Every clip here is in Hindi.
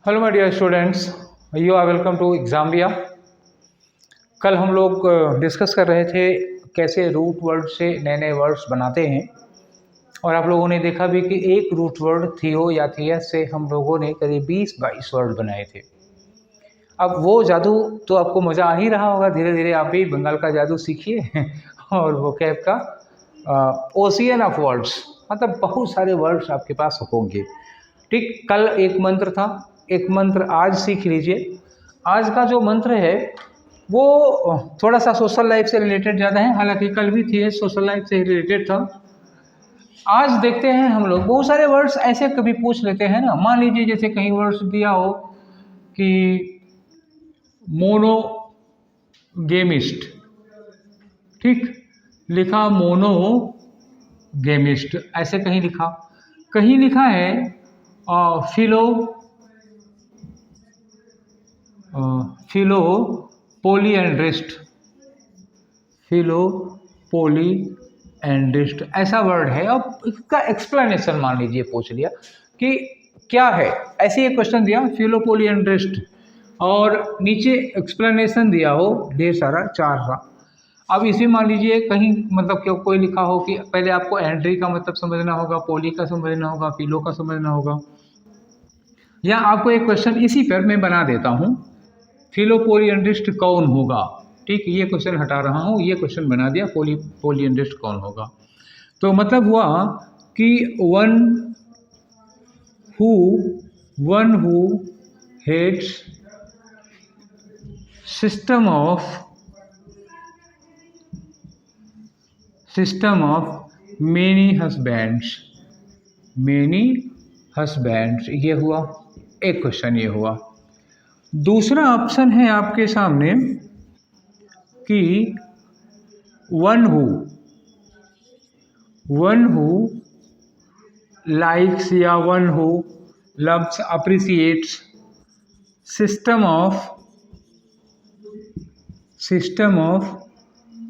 Hello my dear students, you are welcome to Exambia. कल हम लोग डिस्कस कर रहे थे कैसे रूट वर्ड से नए नए वर्ड्स बनाते हैं, और आप लोगों ने देखा भी कि एक रूट वर्ड थियो या थियस से हम लोगों ने करीब 20-22 वर्ड बनाए थे। अब वो जादू तो आपको मज़ा आ ही रहा होगा, धीरे धीरे आप भी बंगाल का जादू सीखिए और वो कैब का ओशियन ऑफ वर्ड्स, मतलब बहुत सारे वर्ड्स आपके पास होंगे। ठीक, कल एक मंत्र था, एक मंत्र आज सीख लीजिए। आज का जो मंत्र है वो थोड़ा सा सोशल लाइफ से रिलेटेड ज़्यादा है, हालांकि कल भी थी सोशल लाइफ से रिलेटेड था। आज देखते हैं हम लोग बहुत सारे वर्ड्स ऐसे कभी पूछ लेते हैं ना, मान लीजिए जैसे कहीं वर्ड्स दिया हो कि मोनोगेमिस्ट, ठीक, लिखा मोनोगेमिस्ट, ऐसे कहीं लिखा है फिलो पोलीएंड्रिस्ट ऐसा वर्ड है। अब इसका एक्सप्लेनेशन मान लीजिए पूछ लिया कि क्या है, ऐसे ही क्वेश्चन दिया फिलो पोलीएंड्रिस्ट और नीचे एक्सप्लेनेशन दिया हो ढेर सारा, 4 सा। अब इसी मान लीजिए कहीं मतलब कि कोई लिखा हो कि पहले आपको एंड्री का मतलब समझना होगा, पोली का समझना होगा, फिलो का समझना होगा, या आपको एक क्वेश्चन इसी पर मैं बना देता हूँ, फिलो पोलीएंड्रिस्ट कौन होगा। ठीक, ये क्वेश्चन हटा रहा हूँ, ये क्वेश्चन बना दिया पोलीएंड्रिस्ट कौन होगा। तो मतलब हुआ कि one who hates system of many husbands, ये हुआ एक क्वेश्चन, ये हुआ। दूसरा ऑप्शन है आपके सामने कि वन हु लाइक्स या one who loves appreciates system of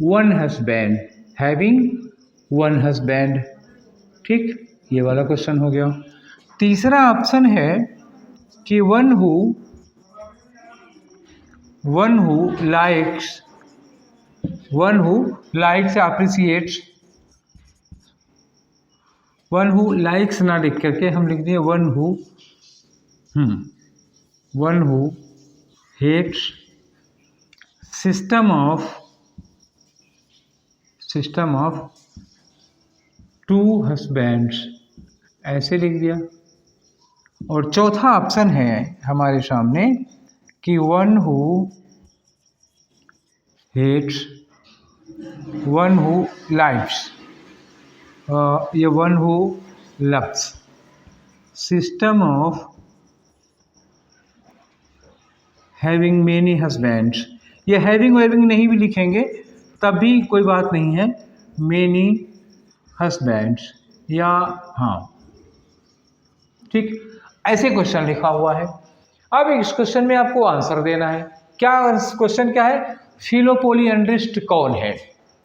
one husband, having one husband. ठीक, ये वाला क्वेश्चन हो गया। तीसरा ऑप्शन है कि one who likes appreciates, one who likes ना लिख करके हम लिख दिए one who hates system of two husbands, ऐसे लिख दिया। और चौथा ऑप्शन है हमारे सामने कि वन हु लाइक्स, ये one who loves system of having many husbands. ये हैविंग नहीं भी लिखेंगे तब भी कोई बात नहीं है, मेनी हस्बैंड्स या हाँ, ठीक, ऐसे क्वेश्चन लिखा हुआ है। अब इस क्वेश्चन में आपको आंसर देना है। क्या क्वेश्चन क्या है? फिलो पोलीएंड्रिस्ट कौन है।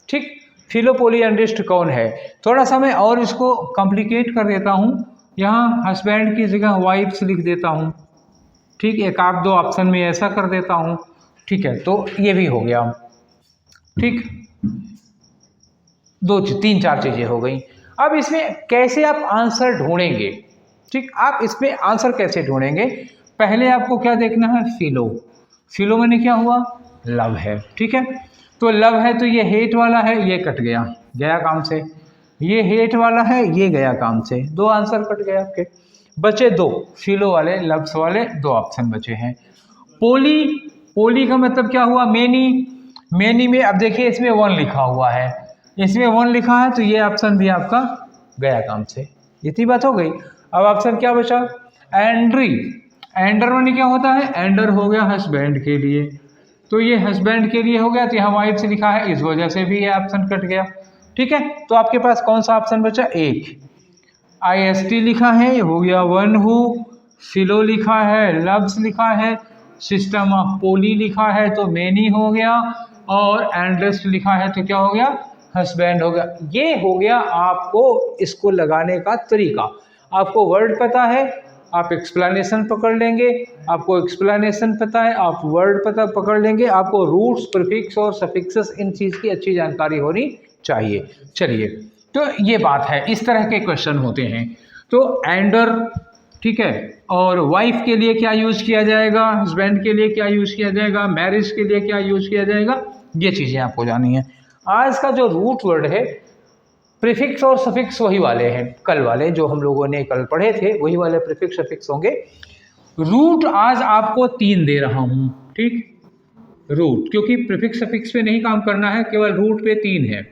ठीक, फिलो पोलीएंड्रिस्ट कौन है। थोड़ा सा मैं और इसको कॉम्प्लिकेट कर देता हूँ, यहाँ हस्बैंड की जगह वाइफ्स लिख देता हूँ। ठीक, एक आध दो ऑप्शन में ऐसा कर देता हूँ। ठीक है, तो ये भी हो गया। ठीक, 3-4 चीजें हो गई। अब इसमें कैसे आप आंसर ढूंढेंगे। ठीक, आप इसमें आंसर कैसे ढूंढेंगे, पहले आपको क्या देखना है, फिलो मैंने क्या हुआ, लव है। ठीक है, तो लव है तो ये हेट वाला है, ये कट गया काम से, ये हेट वाला है, ये गया काम से, 2 आंसर कट गए आपके, बचे 2 फिलो वाले, लव्स वाले 2 ऑप्शन बचे हैं। पोली का मतलब क्या हुआ, मेनी में अब देखिए इसमें 1 लिखा हुआ है, इसमें 1 लिखा है तो ये ऑप्शन भी आपका गया काम से, इतनी बात हो गई। अब ऑप्शन क्या बचा, एंडर में क्या होता है, एंडर हो गया हस्बैंड के लिए, तो ये हस्बैंड के लिए हो गया, तो यहाँ वाइफ से लिखा है, इस वजह से भी ये ऑप्शन कट गया। ठीक है, तो आपके पास कौन सा ऑप्शन बचा, एक IST लिखा है, हो गया वन हु, फिलो लिखा है, लव्स लिखा है, सिस्टम ऑफ पोली लिखा है तो मेनी हो गया, और एंड्रेस्ट लिखा है तो क्या हो गया, हस्बैंड हो गया। ये हो गया आपको इसको लगाने का तरीका। आपको वर्ड पता है, आप एक्सप्लेनेशन पकड़ लेंगे, आपको एक्सप्लेनेशन पता है, आप वर्ड पकड़ लेंगे, आपको रूट्स, प्रीफिक्स और सफिक्सेस इन चीज़ की अच्छी जानकारी होनी चाहिए। चलिए, तो ये बात है, इस तरह के क्वेश्चन होते हैं। तो एंडर, ठीक है, और वाइफ के लिए क्या यूज़ किया जाएगा, हस्बैंड के लिए क्या यूज़ किया जाएगा, मैरिज के लिए क्या यूज़ किया जाएगा, ये चीज़ें आपको जाननी है। आज का जो रूट वर्ड है, प्रीफिक्स और सफिक्स वही वाले हैं, कल वाले जो हम लोगों ने कल पढ़े थे वही वाले प्रीफिक्स सफिक्स होंगे। रूट आज आपको 3 दे रहा हूं, ठीक, रूट, क्योंकि प्रीफिक्स सफिक्स पे नहीं काम करना है, केवल रूट पे 3 है।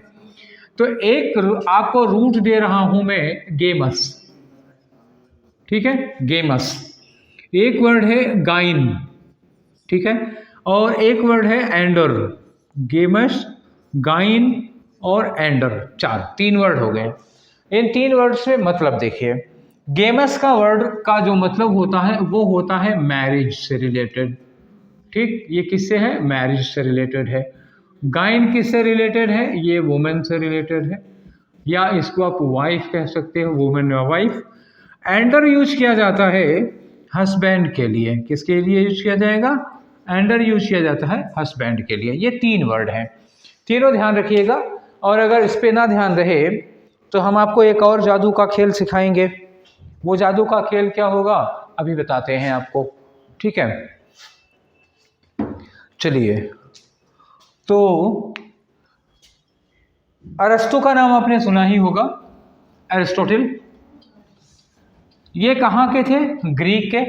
तो एक आपको रूट दे रहा हूं मैं, गेमस, ठीक है, गेमस। एक वर्ड है गाइन, ठीक है, और एक वर्ड है एंडर। गेमस, गाइन और एंडर, 3 वर्ड हो गए। इन 3 वर्ड से मतलब देखिए, गेमस का वर्ड का जो मतलब होता है वो होता है मैरिज से रिलेटेड, ठीक, ये किससे है, मैरिज से रिलेटेड है। गाइन किससे रिलेटेड है, ये वुमेन से रिलेटेड है, या इसको आप वाइफ कह सकते हो, वुमेन या वाइफ। एंडर यूज किया जाता है हस्बैंड के लिए, किसके लिए यूज किया जाएगा, एंडर यूज किया जाता है हस्बैंड के लिए। ये 3 वर्ड हैं, तीनों ध्यान रखिएगा। और अगर इस पे ना ध्यान रहे तो हम आपको एक और जादू का खेल सिखाएंगे। वो जादू का खेल क्या होगा अभी बताते हैं आपको, ठीक है। चलिए, तो अरस्तु का नाम आपने सुना ही होगा, एरिस्टोटल। ये कहाँ के थे, ग्रीक के।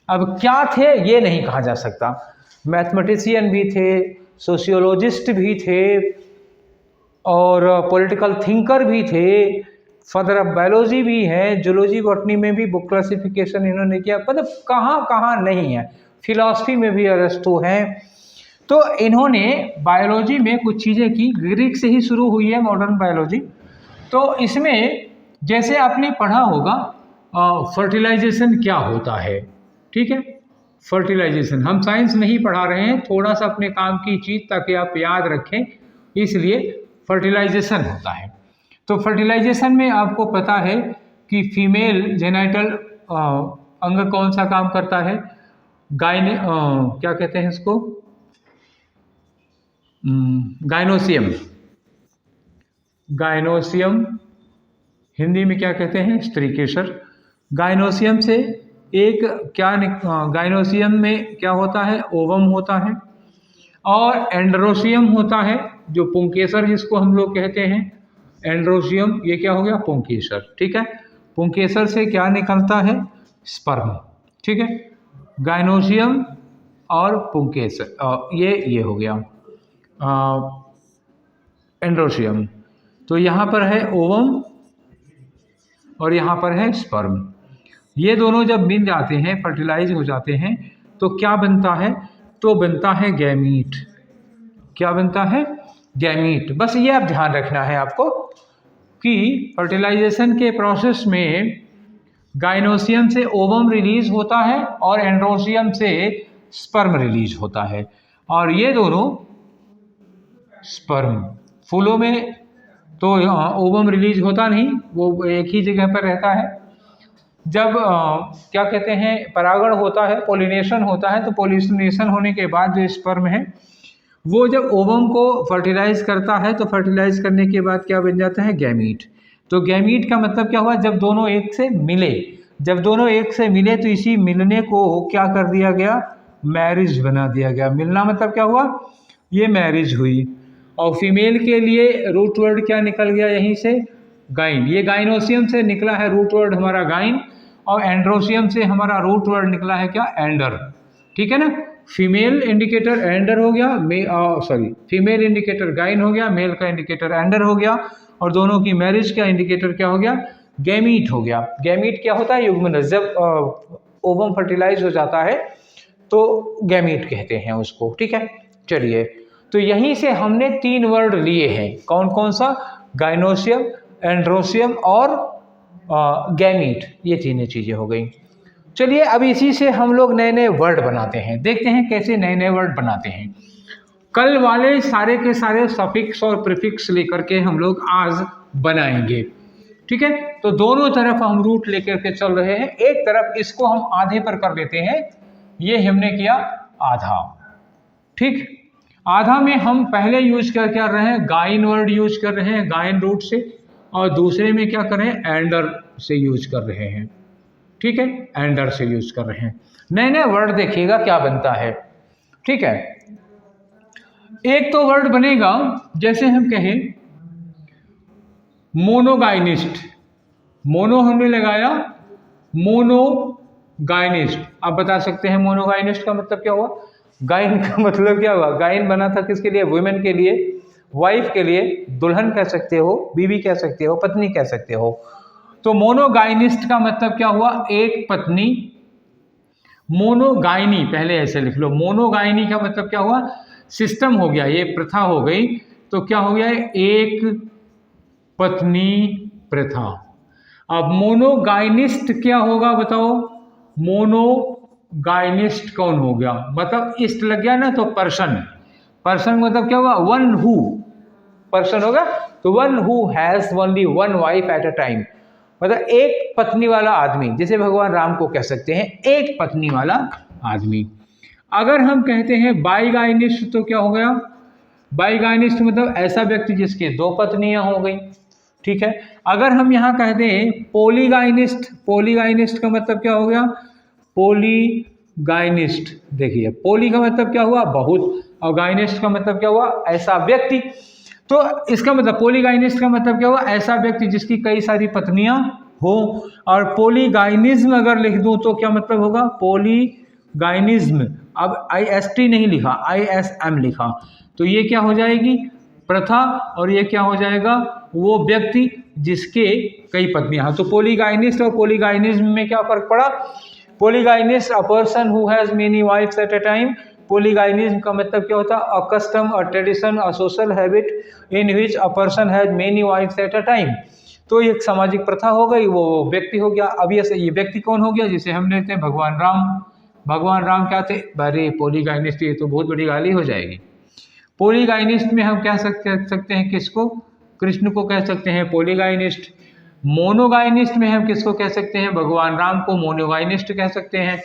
अब क्या थे ये नहीं कहा जा सकता, मैथमेटिशियन भी थे, सोशियोलॉजिस्ट भी थे, और पॉलिटिकल थिंकर भी थे, फादर ऑफ बायोलॉजी भी है, जूलॉजी बॉटनी में भी बुक क्लासिफिकेशन इन्होंने किया, मतलब कहाँ कहाँ नहीं है, फिलॉसफी में भी अरस्तु हैं। तो इन्होंने बायोलॉजी में कुछ चीज़ें की, ग्रीक से ही शुरू हुई है मॉडर्न बायोलॉजी। तो इसमें जैसे आपने पढ़ा होगा फर्टिलाइजेशन क्या होता है, ठीक है, फर्टिलाइजेशन, हम साइंस नहीं पढ़ा रहे हैं, थोड़ा सा अपने काम की चीज़ ताकि आप याद रखें, इसलिए फर्टिलाइजेशन होता है। तो फर्टिलाइजेशन में आपको पता है कि फीमेल जेनाइटल अंग कौन सा काम करता है, क्या कहते हैं इसको, गाइनोसियम, गाइनोसियम हिंदी में क्या कहते हैं, स्त्रीकेसर। गाइनोसियम से एक क्या गाइनोसियम में क्या होता है, ओवम होता है, और एंड्रोसियम होता है, जो पुंकेसर जिसको हम लोग कहते हैं, एंड्रोसियम, ये क्या हो गया, पुंकेसर, ठीक है। पुंकेसर से क्या निकलता है, स्पर्म, ठीक है। गाइनोसियम और पुंकेसर, ये हो गया एंड्रोसियम। तो यहाँ पर है ओवम और यहाँ पर है स्पर्म। ये दोनों जब मिल जाते हैं, फर्टिलाइज हो जाते हैं, तो क्या बनता है, तो बनता है गैमीट। क्या बनता है, गैमीट। बस ये आप ध्यान रखना है आपको कि फर्टिलाइजेशन के प्रोसेस में गाइनोसियम से ओवम रिलीज होता है और एंड्रोसियम से स्पर्म रिलीज होता है, और ये दोनों स्पर्म, फूलों में तो ओवम रिलीज होता नहीं, वो एक ही जगह पर रहता है। जब क्या कहते हैं, परागण होता है, पोलिनेशन होता है, तो पोलिनेशन होने के बाद जो स्पर्म है वो जब ओवम को फर्टिलाइज करता है, तो फर्टिलाइज करने के बाद क्या बन जाता है, गैमीट। तो गैमीट का मतलब क्या हुआ, जब दोनों एक से मिले, जब दोनों एक से मिले तो इसी मिलने को क्या कर दिया गया, मैरिज बना दिया गया। मिलना मतलब क्या हुआ, ये मैरिज हुई। और फीमेल के लिए रूट वर्ड क्या निकल गया यहीं से, गाइन। ये गाइनोसियम से निकला है रूट वर्ड हमारा गाइन, और एंड्रोसियम से हमारा रूट वर्ड निकला है क्या, एंडर, ठीक है ना। फीमेल इंडिकेटर एंडर हो गया, फीमेल इंडिकेटर गाइन हो गया, मेल का इंडिकेटर एंडर हो गया, और दोनों की मैरिज का इंडिकेटर क्या हो गया, गैमीट हो गया। गैमीट क्या होता है, युग्मनज। जब ओवम फर्टिलाइज हो जाता है तो गैमीट कहते हैं उसको, ठीक है। चलिए, तो यहीं से हमने 3 वर्ड लिए हैं, कौन कौन सा, गाइनोसियम, एंड्रोसियम और गैमीट, ये 3 चीज़ें हो गई। चलिए, अब इसी से हम लोग नए नए वर्ड बनाते हैं, देखते हैं कैसे नए नए वर्ड बनाते हैं। कल वाले सारे के सारे सफिक्स और प्रीफिक्स लेकर के हम लोग आज बनाएंगे, ठीक है, तो दोनों तरफ हम रूट लेकर के चल रहे हैं। एक तरफ इसको हम आधे पर कर देते हैं, ये हमने किया आधा। ठीक, आधा में हम पहले यूज कर क्या रहे हैं, गाइन वर्ड यूज कर रहे हैं गाइन रूट से, और दूसरे में क्या कर रहे हैं, एंडर से यूज कर रहे हैं। ठीक है, एंडर से यूज कर रहे हैं। नए नए वर्ड देखिएगा क्या बनता है। ठीक है, एक तो वर्ड बनेगा जैसे हम कहें मोनोगाइनिस्ट, मोनो हमने लगाया, मोनोगाइनिस्ट। आप बता सकते हैं मोनोगाइनिस्ट का मतलब क्या हुआ, गाइन का मतलब क्या हुआ, गाइन बना था किसके लिए, वुमेन के लिए, वाइफ के लिए, दुल्हन कह सकते हो, बीवी कह सकते हो, पत्नी कह सकते हो। तो मोनोगाइनिस्ट का मतलब क्या हुआ, एक पत्नी। मोनोगाइनी पहले ऐसे लिख लो, मोनोगाइनी का मतलब क्या हुआ, सिस्टम हो गया, ये प्रथा हो गई, तो क्या हो गया, एक पत्नी प्रथा। अब मोनोगाइनिस्ट क्या होगा बताओ, मोनोगाइनिस्ट कौन हो गया, मतलब इस्ट लग गया ना, तो पर्सन, पर्सन मतलब क्या होगा, वन हु, पर्सन होगा, तो one who has only one wife eight a time, मतलब एक पत्नी वाला आदमी, जैसे भगवान राम को कह सकते हैं एक पत्नी वाला आदमी। अगर हम कहते हैं बाइगाइनिस्ट तो क्या हो गया, बाइगाइनिस्ट मतलब ऐसा व्यक्ति जिसके दो पत्नियां हो गई। ठीक है, अगर हम यहाँ कहते हैं पोलीगाइनिस्ट, पोलीगाइनिस्ट का मतलब क्या हो गया, पोलीगाइनिस्ट, देखिए पोली का मतलब क्या हुआ, बहुत, और गाइनिस्ट का मतलब क्या हुआ, ऐसा व्यक्ति। तो इसका मतलब पोलीगाइनिस्ट का मतलब क्या हुआ, ऐसा व्यक्ति जिसकी कई सारी पत्नियां हो। और पोलीगाइनिज्म अगर लिख दूं तो क्या मतलब होगा, पोलीगाइनिज्म, अब IST नहीं लिखा, ISM लिखा, तो ये क्या हो जाएगी, प्रथा, और ये क्या हो जाएगा, वो व्यक्ति जिसके कई पत्नियां हैं। तो पोलीगाइनिस्ट और पोलीगाइनिज्म में क्या फर्क पड़ा, polygynist a person who has many wifes at a time, polygynism का मतलब क्या होता है, a custom, a tradition, a social habit in which a person has many wifes at a time. तो एक सामाजिक प्रथा हो गई, वो व्यक्ति हो गया। अब ये व्यक्ति कौन हो गया, जिसे हम लेते हैं भगवान राम। भगवान राम क्या थे, अरे पोलीगाइनिस्ट, ये तो बहुत बड़ी गाली हो जाएगी। पोलीगाइनिस्ट में हम कह सकते हैं किसको, कृष्ण को कह सकते हैं पोलीगाइनिस्ट। मोनोगाइनिस्ट में हम किसको कह सकते हैं, भगवान राम को मोनोगाइनिस्ट कह सकते हैं।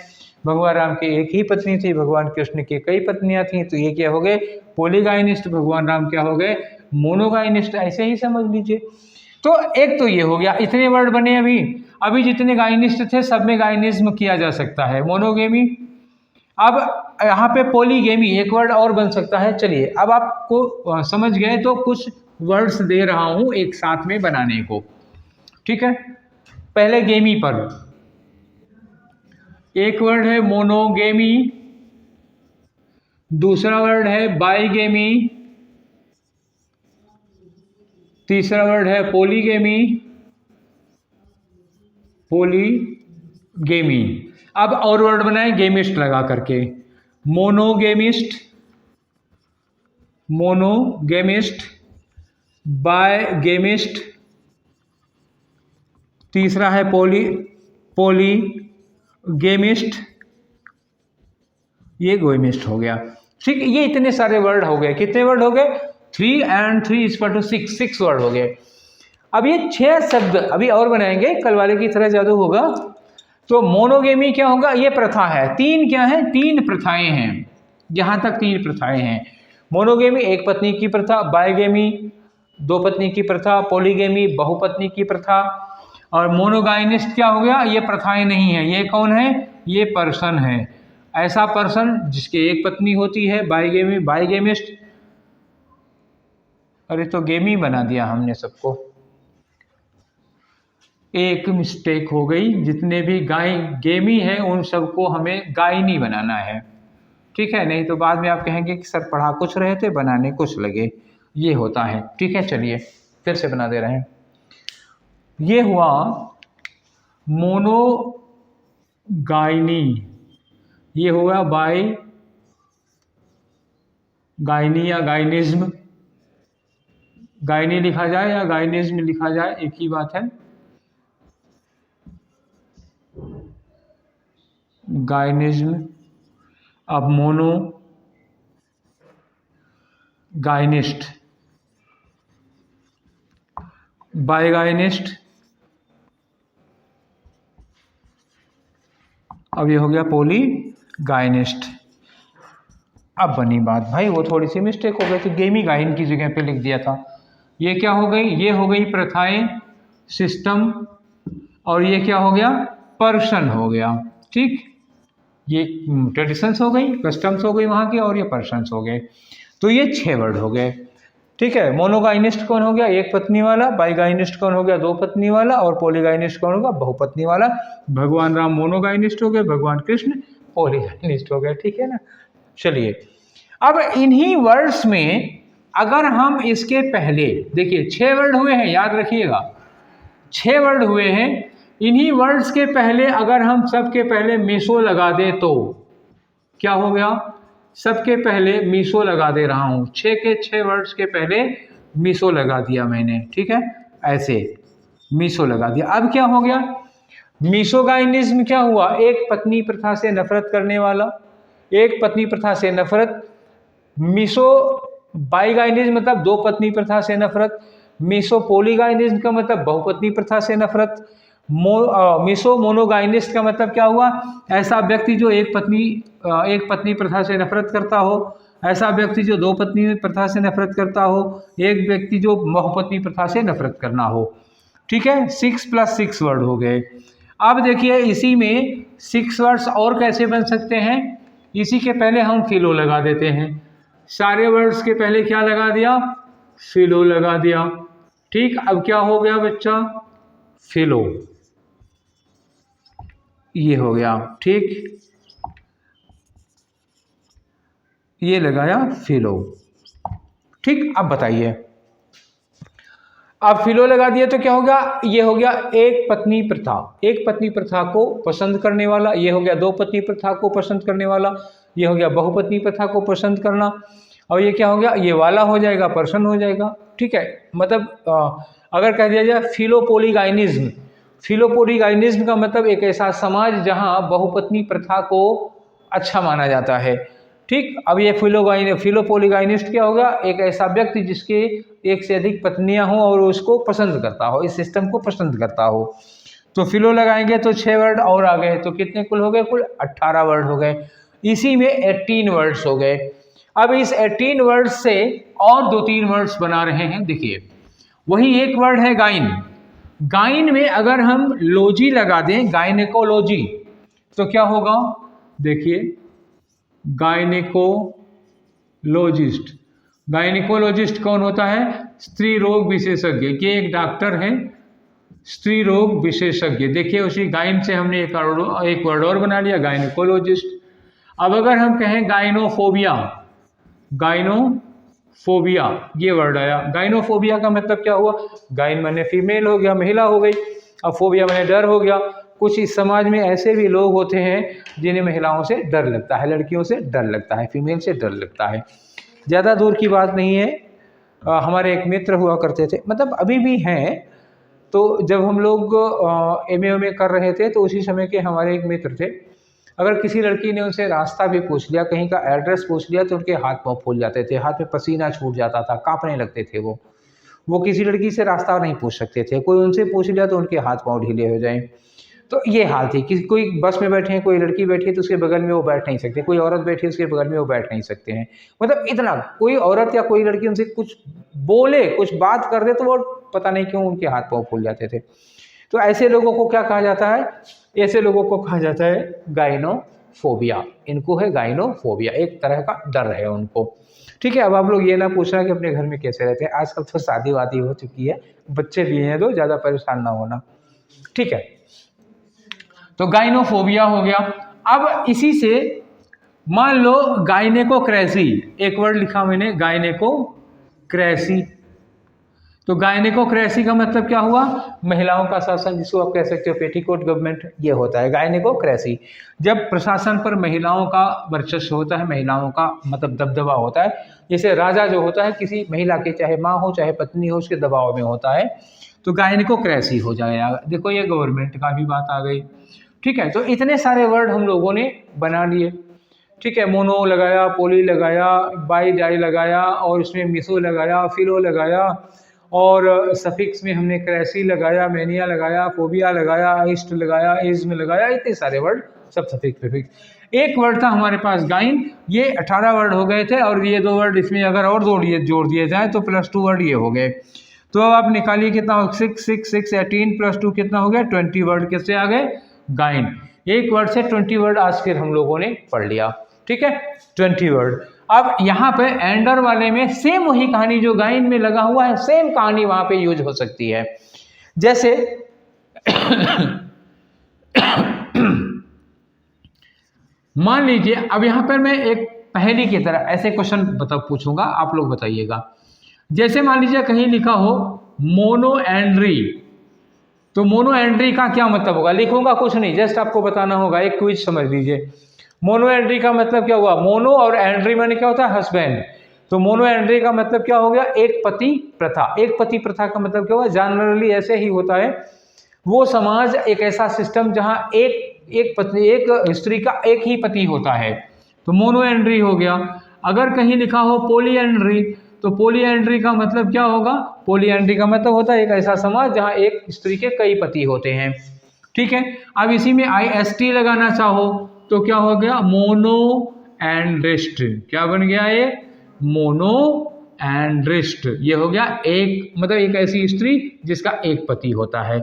भगवान राम की एक ही पत्नी थी, भगवान कृष्ण की कई पत्नियां थीं, तो ये क्या हो गए, पोलीगाइनिस्ट। भगवान राम क्या हो गए, मोनोगाइनिस्ट, ऐसे ही समझ लीजिए। तो एक तो ये हो गया, इतने वर्ड बने। अभी अभी जितने गाइनिस्ट थे सब में गाइनिज्म किया जा सकता है, मोनोगेमी। अब यहाँ पे पॉलीगेमी एक वर्ड और बन सकता है। चलिए अब आपको समझ गए, तो कुछ वर्ड्स दे रहा हूं एक साथ में बनाने को। ठीक है, पहले गेमी पर एक वर्ड है मोनोगेमी, दूसरा वर्ड है बाइगेमी, तीसरा वर्ड है पॉलीगेमी, पॉलीगेमी। अब और वर्ड बनाए गेमिस्ट लगा करके, मोनोगेमिस्ट, मोनोगेमिस्ट, बायगेमिस्ट, तीसरा है पॉलीगेमिस्ट, ये गोइमिस्ट हो गया। ठीक, ये इतने सारे वर्ड हो गए। कितने वर्ड हो गए, 3 and 3 = 6, 6 वर्ड हो गए। अब ये 6 शब्द अभी और बनाएंगे, कल वाले की तरह जादू होगा। तो मोनोगेमी क्या होगा, ये प्रथा है। 3 क्या है, 3 प्रथाएं हैं, जहां तक 3 प्रथाएं हैं। मोनोगेमी एक पत्नी की प्रथा, बाइगेमी 2 पत्नी की प्रथा, पॉलीगेमी बहुपत्नी की प्रथा, और मोनोगाइनिस्ट क्या हो गया, ये प्रथाएं नहीं है। ये कौन है, ये पर्सन है, ऐसा पर्सन जिसके एक पत्नी होती है, बाइगेमी, बाइगेमिस्ट। अरे तो गेमी बना दिया हमने सबको, एक मिस्टेक हो गई। जितने भी गेमी है उन सबको हमें गायनी बनाना है। ठीक है, नहीं तो बाद में आप कहेंगे कि सर पढ़ा कुछ रहे थे, बनाने कुछ लगे, ये होता है। ठीक है, चलिए फिर से बना दे रहे हैं। ये हुआ मोनोगाइनी, ये हुआ बाय गायनी या गायनिज्म, गायनी लिखा जाए या गायनिज्म लिखा जाए एक ही बात है। गायनिज्म। अब मोनो गायनिस्ट, बायगायनिस्ट, अब ये हो गया पोलीगाइनिस्ट। अब बनी बात भाई, वो थोड़ी सी मिस्टेक हो गई थी, गेमीगाइन की जगह पे लिख दिया था। ये क्या हो गई, ये हो गई प्रथाएं, सिस्टम, और ये क्या हो गया, पर्सन हो गया। ठीक, ये ट्रेडिशंस हो गई, कस्टम्स हो गई वहाँ की, और ये पर्सन्स हो गए। तो ये 6 वर्ड हो गए। ठीक है, मोनोगाइनिस्ट कौन हो गया, एक पत्नी वाला। बाईगाइनिस्ट कौन हो गया, 2 पत्नी वाला। और पोलीगाइनिस्ट कौन होगा, बहुपत्नी वाला। भगवान राम मोनोगाइनिस्ट हो गए, भगवान कृष्ण पोलीगाइनिस्ट हो गए। ठीक है ना। चलिए, अब इन्हीं वर्ड्स में अगर हम इसके पहले देखिए 6 वर्ड हुए हैं, याद रखिएगा 6 वर्ड हुए हैं। इन्हीं वर्ड्स के पहले अगर हम सबके पहले मीसो लगा दें तो क्या हो गया, सबके पहले मीसो लगा दे रहा हूं, 6 के 6 वर्ड्स के पहले मीसो लगा दिया मैंने। ठीक है, ऐसे मीसो लगा दिया। अब क्या हो गया, मीसोगाइनिज्म क्या हुआ, एक पत्नी प्रथा से नफरत करने वाला, एक पत्नी प्रथा से नफरत। मीसो बाईगाइनिज्म मतलब 2 पत्नी प्रथा से नफरत। मीसो पोलीगाइनिज्म का मतलब बहुपत्नी प्रथा से नफरत। मीसो मोनोगाइनिस्ट का मतलब क्या हुआ, ऐसा व्यक्ति जो एक पत्नी प्रथा से नफरत करता हो, ऐसा व्यक्ति जो 2 पत्नी प्रथा से नफरत करता हो, एक व्यक्ति जो बहुपत्नी प्रथा से नफरत करना हो। ठीक है, 6 + 6 वर्ड हो गए। अब देखिए इसी में 6 वर्ड्स और कैसे बन सकते हैं, इसी के पहले हम फिलो लगा देते हैं। सारे वर्ड्स के पहले क्या लगा दिया, फिलो लगा दिया। ठीक, अब क्या हो गया बच्चा, फिलो, ये हो गया। ठीक, ये लगाया फिलो। ठीक, अब बताइए, अब फिलो लगा दिया तो क्या होगा, ये हो गया एक पत्नी प्रथा, एक पत्नी प्रथा को पसंद करने वाला। ये हो गया 2 पत्नी प्रथा को पसंद करने वाला। ये हो गया बहुपत्नी प्रथा को पसंद करना। और ये क्या हो गया, ये वाला हो जाएगा, पर्सन हो जाएगा। ठीक है, मतलब अगर कह दिया जाए फिलोपोलीगाइनिज्म, फिलोपोलीगाइनिज्म का मतलब एक ऐसा समाज जहां बहुपत्नी प्रथा को अच्छा माना जाता है। ठीक, अब ये फिलोपोलीगाइनिस्ट क्या होगा, एक ऐसा व्यक्ति जिसके एक से अधिक पत्नियां हों और उसको पसंद करता हो, इस सिस्टम को पसंद करता हो। तो फिलो लगाएंगे तो 6 वर्ड और आ गए, तो कितने कुल हो गए, कुल 18 वर्ड हो गए। इसी में 18 वर्ड्स हो गए। अब इस 18 वर्ड्स से और 2-3 वर्ड्स बना रहे हैं। देखिए, वही एक वर्ड है गाइन। गाइन में अगर हम लोजी लगा दें, गायनेकोलॉजी, तो क्या होगा, देखिए गायनेकोलॉजिस्ट। गायनेकोलॉजिस्ट कौन होता है, स्त्री रोग विशेषज्ञ। ये एक डॉक्टर हैं, स्त्री रोग विशेषज्ञ। देखिए उसी गाइन से हमने एक वर्ड और बना लिया, गायनेकोलॉजिस्ट। अब अगर हम कहें गाइनोफोबिया, गाइनोफोबिया ये वर्ड आया। गाइनोफोबिया का मतलब क्या हुआ, गाइन माने फीमेल हो गया, महिला हो गई, अब फोबिया माने डर हो गया। कुछ इस समाज में ऐसे भी लोग होते हैं जिन्हें महिलाओं से डर लगता है, लड़कियों से डर लगता है, फीमेल से डर लगता है। ज़्यादा दूर की बात नहीं है, हमारे एक मित्र हुआ करते थे, मतलब अभी भी हैं। तो जब हम लोग MA कर रहे थे तो उसी समय के हमारे एक मित्र थे। अगर किसी लड़की ने उनसे रास्ता भी पूछ लिया, कहीं का एड्रेस पूछ लिया, तो उनके हाथ पाँव फूल जाते थे, हाथ में पसीना छूट जाता था, कांपने लगते थे वो किसी लड़की से रास्ता नहीं पूछ सकते थे। कोई उनसे पूछ लिया तो उनके हाथ पाँव ढीले हो जाएं। तो ये हाल थी कि कोई बस में बैठे हैं, कोई लड़की बैठी है तो उसके बगल में वो बैठ नहीं सकते, कोई औरत बैठी है उसके बगल में वो बैठ नहीं सकते हैं। मतलब इतना, कोई औरत या कोई लड़की उनसे कुछ बोले, कुछ बात कर दे तो वो पता नहीं क्यों उनके हाथ पाँव फूल जाते थे। तो ऐसे लोगों को क्या कहा जाता है, ऐसे लोगों को कहा जाता है गाइनोफोबिया। इनको है गाइनोफोबिया, एक तरह का डर है उनको। ठीक है, अब आप लोग ये ना पूछना कि अपने घर में कैसे रहते हैं। आजकल तो शादी वादी हो चुकी है, बच्चे भी हैं, तो ज़्यादा परेशान ना होना। ठीक है, तो गाइनोफोबिया हो गया। अब इसी से मान लो गाइनेकोक्रेसी, एक वर्ड लिखा मैंने, गाइनेकोक्रेसी। तो गायनेकोक्रेसी का मतलब क्या हुआ, महिलाओं का शासन, जिसको आप कह सकते हो पेटीकोट गवर्नमेंट, ये होता है गायनेकोक्रेसी। जब प्रशासन पर महिलाओं का वर्चस्व होता है, महिलाओं का मतलब दबदबा होता है। जैसे राजा जो होता है किसी महिला के, चाहे माँ हो चाहे पत्नी हो, उसके दबाव में होता है, तो गायनेकोक्रेसी हो जाएगा। देखो ये गवर्नमेंट का भी बात आ गई। ठीक है, तो इतने सारे वर्ड हम लोगों ने बना लिए। ठीक है, मोनो लगाया, पोली लगाया, बाई डाई लगाया, और इसमें मिसो लगाया, फिलो लगाया, और सफिक्स में हमने क्रेसी लगाया, मैनिया लगाया, फोबिया लगाया, इस्ट लगाया, इज्म लगाया, इतने सारे वर्ड सब सफिक्स प्रीफिक्स। एक वर्ड था हमारे पास गाइन, ये 18 वर्ड हो गए थे और ये 2 वर्ड इसमें अगर और जोड़ दिए जाए तो +2 वर्ड ये हो गए। तो अब आप निकालिए कितना हो, 6 6 6 18 +2 कितना हो गया, 20 वर्ड किससे आ गए, गाइन। एक वर्ड से 20 वर्ड आज फिर हम लोगों ने पढ़ लिया, ठीक है, 20 वर्ड। अब यहाँ पे एंडर वाले में सेम वही कहानी जो गाइन में लगा हुआ है, सेम कहानी वहां पे यूज हो सकती है। जैसे मान लीजिए, अब यहां पर मैं एक पहेली की तरह ऐसे क्वेश्चन पूछूंगा, आप लोग बताइएगा। जैसे मान लीजिए कहीं लिखा हो मोनो एंड्री, तो मोनो एंड्री का क्या मतलब होगा, लिखूंगा कुछ नहीं, जस्ट आपको बताना होगा, एक क्विज समझ लीजिए। मोनो एंड्री का मतलब क्या हुआ, मोनो और एंड्री माने क्या होता है, हस्बैंड। तो मोनो एंड्री का मतलब क्या हो गया, एक पति प्रथा। एक पति प्रथा का मतलब क्या हुआ, जनरली ऐसे ही होता है, वो समाज एक ऐसा सिस्टम जहां एक पत्नी, एक स्त्री का एक ही पति होता है, तो मोनो एंड्री हो गया। अगर कहीं लिखा हो पोली एंड्री, तो पोली एंड्री का मतलब क्या होगा, पोली एंड्री का मतलब होता है एक ऐसा समाज जहां एक स्त्री के कई पति होते हैं, ठीक है। अब इसी में IST लगाना चाहो तो क्या हो गया, मोनो एंड्रिस्ट। क्या बन गया ये, मोनो एंड्रिस्ट। ये हो गया एक, मतलब एक ऐसी स्त्री जिसका एक पति होता है,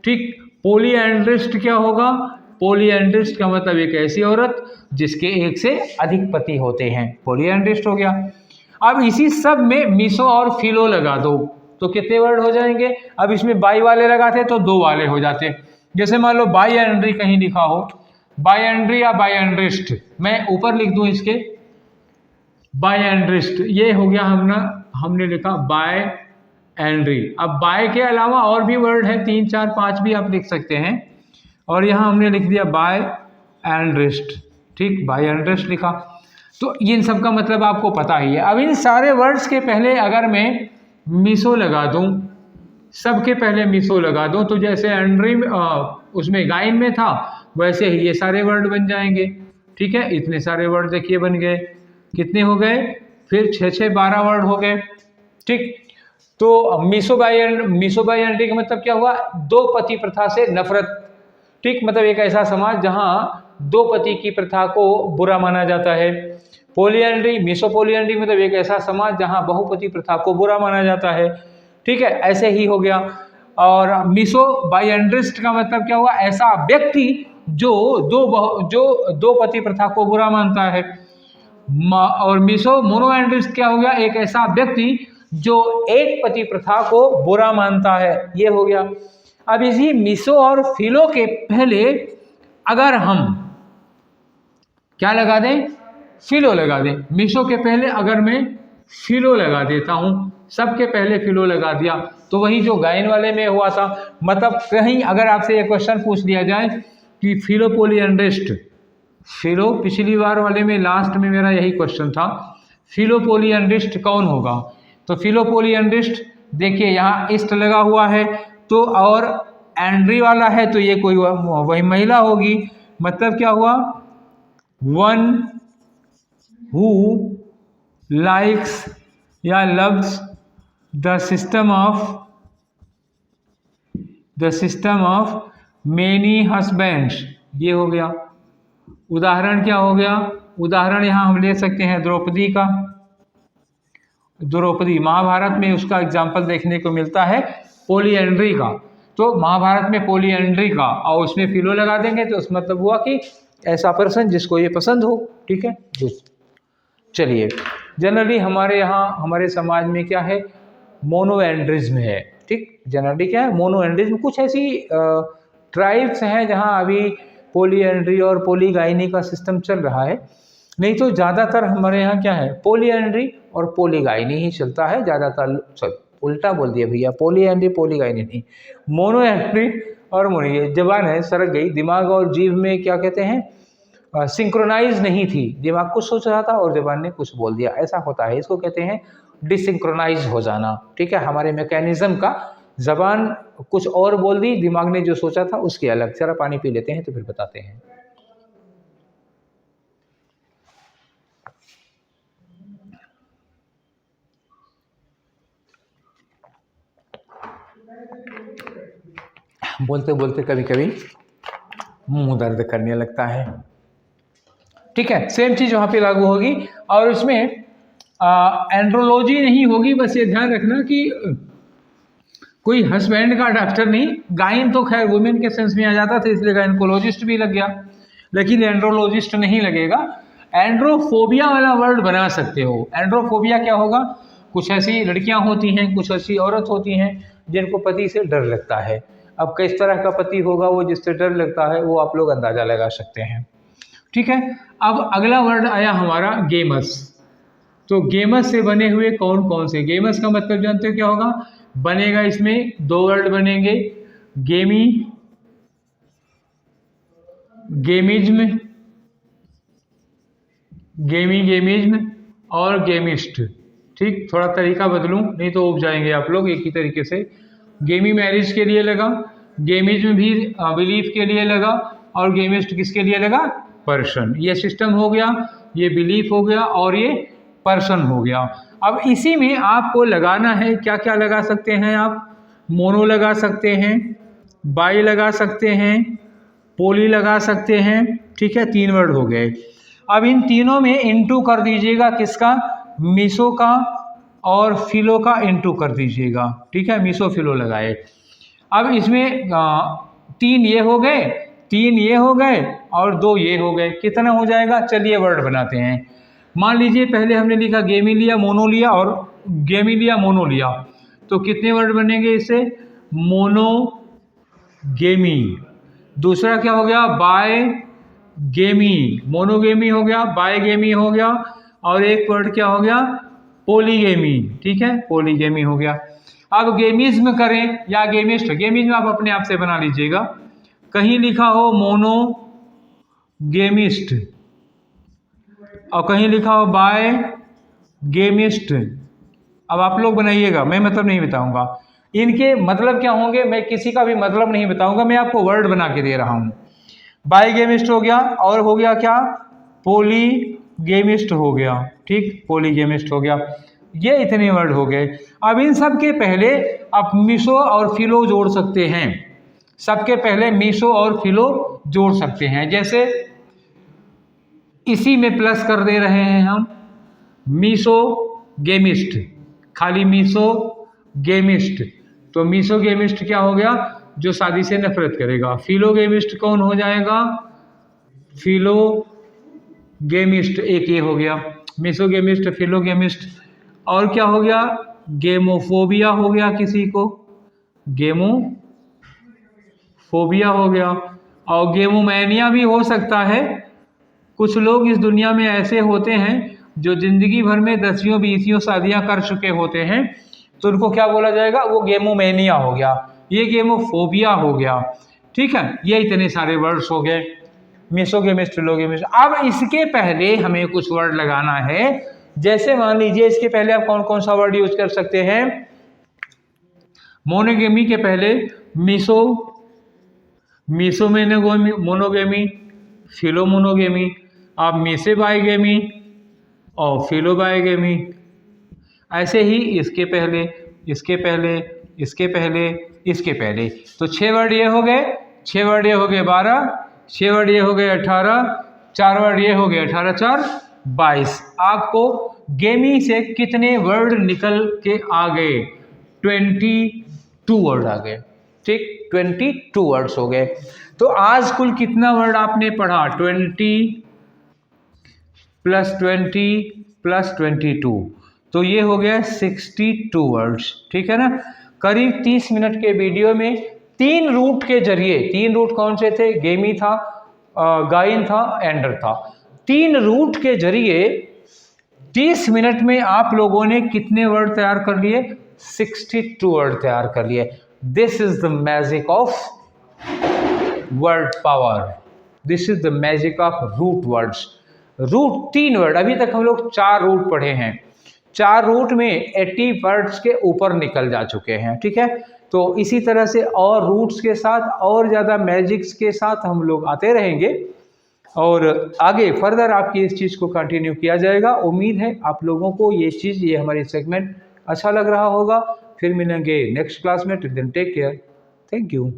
ठीक। पोली एंड्रिस्ट क्या होगा, पोली एंड्रिस्ट का मतलब एक ऐसी औरत जिसके एक से अधिक पति होते हैं, पोली एंड्रिस्ट हो गया। अब इसी सब में मिसो और फिलो लगा दो तो कितने वर्ड हो जाएंगे। अब इसमें बाई वाले लगाते तो 2 वाले हो जाते। जैसे मान लो बाई एंड्री कहीं लिखा हो, बाई एंड्री या बाई एंड्रिस्ट, मैं ऊपर लिख दूं इसके बाई एंड्रिस्ट, ये हो गया, हमने लिखा बाय एंड्री। अब बाय के अलावा और भी वर्ड है, 3 4 5 भी आप लिख सकते हैं, और यहाँ हमने लिख दिया बाय एंड्रिस्ट, ठीक, बाय एंड्रिस्ट लिखा। तो इन सब का मतलब आपको पता ही है। अब इन सारे वर्ड्स के पहले अगर मैं मिसो लगा दूं, सबके पहले मिसो लगा दूं, तो जैसे एंड्री उसमें गाइन में था वैसे ही ये सारे वर्ड बन जाएंगे, ठीक है। इतने सारे वर्ड देखिए बन गए, कितने हो गए, फिर 6 6 12 वर्ड हो गए, ठीक। तो मिसो बाय एंड्री का मतलब क्या हुआ, 2 पति प्रथा से नफरत, ठीक, मतलब एक ऐसा समाज जहां 2 पति की प्रथा को बुरा माना जाता है। पोलियंड्री, मिसो पोलियंड्री मतलब एक ऐसा समाज जहां बहुपति प्रथा को बुरा माना जाता है, ठीक है, ऐसे ही हो गया। और मिसो बायएंड्रिस्ट का मतलब क्या हुआ, ऐसा व्यक्ति जो दो पति प्रथा को बुरा मानता है। और मिसो मोनोएंड्रिस्ट क्या हो गया, एक ऐसा व्यक्ति जो एक पति प्रथा को बुरा मानता है, ये हो गया। अब इसी मिसो और फिलो के पहले अगर हम क्या लगा दें, फिलो लगा दें। मिसो के पहले अगर मैं फिलो लगा देता हूं, सबके पहले फिलो लगा दिया, तो वही जो गायन वाले में हुआ था। मतलब कहीं अगर आपसे एक क्वेश्चन पूछ लिया जाए कि फिलो पोलियंड्रिस्ट, फिलो पिछली बार वाले में लास्ट में मेरा यही क्वेश्चन था, फिलो पोलियंड्रिस्ट कौन होगा, तो फिलो पोलियंड्रिस्ट देखिए यहाँ इस्ट लगा हुआ है, तो और एंड्री वाला है, तो ये कोई वही महिला होगी। मतलब क्या हुआ, वन हु लाइक्स या loves the system of many husbands, ये हो गया। उदाहरण क्या हो गया, उदाहरण यहाँ हम ले सकते हैं द्रौपदी का। द्रौपदी महाभारत में उसका एग्जाम्पल देखने को मिलता है पोलियंड्री का, तो महाभारत में पोलियंड्री का, और उसमें फिलो लगा देंगे तो उसका मतलब हुआ कि ऐसा पर्सन जिसको ये पसंद हो, ठीक है। चलिए, जनरली हमारे यहाँ हमारे समाज में क्या है, मोनोएंड्रिज्म है, ठीक। जनरली क्या है, मोनोएंड्रिज्म। कुछ ऐसी ट्राइब्स हैं जहाँ अभी पोलियंड्री और पोलीगाइनी का सिस्टम चल रहा है, नहीं तो ज़्यादातर हमारे यहाँ क्या है, पोलियंड्री और पोलीगाइनी ही चलता है ज़्यादातर। सॉरी, उल्टा बोल दिया भैया, पोलियंड्री पोलीगाइनी नहीं, मोनोएंड्री और मोनो, ये जबान है सरक गई, दिमाग और जीभ में क्या कहते हैं, सिंक्रोनाइज नहीं थी, दिमाग कुछ सोच रहा था और जबान ने कुछ बोल दिया, ऐसा होता है, इसको कहते हैं डिसिंक्रोनाइज हो जाना, ठीक है। हमारे मैकेनिज्म का, जबान कुछ और बोल दी, दिमाग ने जो सोचा था उसके अलग। जरा पानी पी लेते हैं तो फिर बताते हैं। बोलते बोलते कभी कभी मुंह दर्द करने लगता है। ठीक है, सेम चीज वहां पे लागू होगी। और उसमें एंड्रोलॉजी नहीं होगी, बस ये ध्यान रखना कि कोई हस्बैंड का डॉक्टर नहीं, गाइन तो खैर वुमेन के सेंस में आ जाता था इसलिए गाइनकोलॉजिस्ट भी लग गया, लेकिन एंड्रोलॉजिस्ट नहीं लगेगा। एंड्रोफोबिया वाला वर्ड बना सकते हो। एंड्रोफोबिया क्या होगा? कुछ ऐसी लड़कियां होती हैं, कुछ ऐसी औरत होती हैं जिनको पति से डर लगता है। अब किस तरह का पति होगा वो जिससे डर लगता है, वो आप लोग अंदाजा लगा सकते हैं। ठीक है, अब अगला वर्ड आया हमारा गेमस। तो गेमस से बने हुए कौन कौन से? गेमस का मतलब जानते हो क्या होगा? बनेगा, इसमें दो वर्ड बनेंगे, गेमी, गेमिज्म, गेमिज्म और गेमिस्ट। ठीक, थोड़ा तरीका बदलूं नहीं तो उब जाएंगे आप लोग एक ही तरीके से। गेमी मैरिज के लिए लगा, गेमिज्म भी बिलीफ के लिए लगा, और गेमिस्ट किसके लिए लगा? पर्सन। ये सिस्टम हो गया, ये बिलीफ हो गया, और ये पर्सन हो गया। अब इसी में आपको लगाना है, क्या क्या लगा सकते हैं आप? मोनो लगा सकते हैं, बाई लगा सकते हैं, पोली लगा सकते हैं। ठीक है, 3 वर्ड हो गए। अब इन तीनों में इंटू कर दीजिएगा, किसका? मीसो का और फिलो का इंटू कर दीजिएगा। ठीक है, मीसो फिलो लगाए। अब इसमें 3 ये हो गए, 3 ये हो गए और 2 ये हो गए। कितना हो जाएगा? चलिए वर्ड बनाते हैं। मान लीजिए पहले हमने लिखा गेमी लिया, मोनो लिया, और गेमी लिया, मोनो लिया, तो कितने वर्ड बनेंगे इससे? मोनो गेमी। दूसरा क्या हो गया? बाय गेमी, मोनोगेमी हो गया, बायगेमी हो गया, और एक वर्ड क्या हो गया? पोलीगेमी। ठीक है, पोलीगेमी हो गया। अब गेमिज्म करें या गेमिस्ट, गेमिज्म आप अपने आप से बना लीजिएगा। कहीं लिखा हो मोनो गेमिस्ट और कहीं लिखा हो बाय गेमिस्ट। अब आप लोग बनाइएगा, मैं मतलब नहीं बताऊंगा। इनके मतलब क्या होंगे मैं किसी का भी मतलब नहीं बताऊंगा, मैं आपको वर्ड बना के दे रहा हूं। बाईगेमिस्ट हो गया, और हो गया क्या? पोलीगेमिस्ट हो गया। ठीक, पोलीगेमिस्ट हो गया। ये इतने वर्ड हो गए। अब इन सब के पहले आप मीसो और फिलो जोड़ सकते हैं। सबके पहले मीसो और फिलो जोड़ सकते हैं। जैसे इसी में प्लस कर दे रहे हैं हम, मीसो गेमिस्ट, खाली मीसो गेमिस्ट। तो मीसो गेमिस्ट क्या हो गया? जो शादी से नफरत करेगा। फिलो गेमिस्ट कौन हो जाएगा? फिलो गेमिस्ट, एक ये हो गया। मीसो गेमिस्ट, फिलो गेमिस्ट, और क्या हो गया? गेमोफोबिया हो गया, किसी को गेमोफोबिया हो गया, और गेमोमैनिया भी हो सकता है। कुछ लोग इस दुनिया में ऐसे होते हैं जो जिंदगी भर में 10वीं 20वीं शादियां कर चुके होते हैं, तो उनको क्या बोला जाएगा? वो गेमोमैनिया हो गया, ये गेमोफोबिया हो गया। ठीक है, ये इतने सारे वर्ड्स हो गए, मीसोगेमिस्ट, फिलोगेमिस्ट। अब इसके पहले हमें कुछ वर्ड लगाना है। जैसे मान लीजिए इसके पहले आप कौन कौन सा वर्ड यूज कर सकते हैं? मोनोगेमी के पहले मीसो, मीसो मोनोगेमी, फिलो मोनोगेमी, आप मीसे बाईगेमी और फिलो बाईगेमी। ऐसे ही इसके पहले, इसके पहले, इसके पहले, इसके पहले। तो 6 वर्ड ये हो गए, 6 वर्ड ये हो गए 12, 6 वर्ड ये हो गए 18, 4 वर्ड ये हो गए 18, 4 22। आपको गेमी से कितने वर्ड निकल के आ गए? 22 वर्ड आ गए। ठीक, 22 वर्ड्स हो गए। तो आज कुल कितना वर्ड आपने पढ़ा? 20 + 20 + 22, तो ये हो गया 62 वर्ड्स। ठीक है ना? करीब 30 मिनट के वीडियो में 3 रूट के जरिए, 3 रूट कौन से थे? गेमी था, गाइन था, एंडर था। 3 रूट के जरिए 30 मिनट में आप लोगों ने कितने वर्ड तैयार कर लिए? 62 वर्ड तैयार कर लिए। This is the magic of word power, this is the magic of root words. Root 3 word, अभी तक हम लोग 4 रूट पढ़े हैं, 4 रूट में 80 वर्ड्स के ऊपर निकल जा चुके हैं। ठीक है, तो इसी तरह से और रूट्स के साथ और ज़्यादा मैजिक्स के साथ हम लोग आते रहेंगे, और आगे फर्दर आपकी इस चीज़ को कंटिन्यू किया जाएगा। उम्मीद है आप लोगों को ये चीज़, ये हमारी सेगमेंट अच्छा लग रहा होगा। फिर मिलेंगे नेक्स्ट क्लास में। Till then take care, thank you.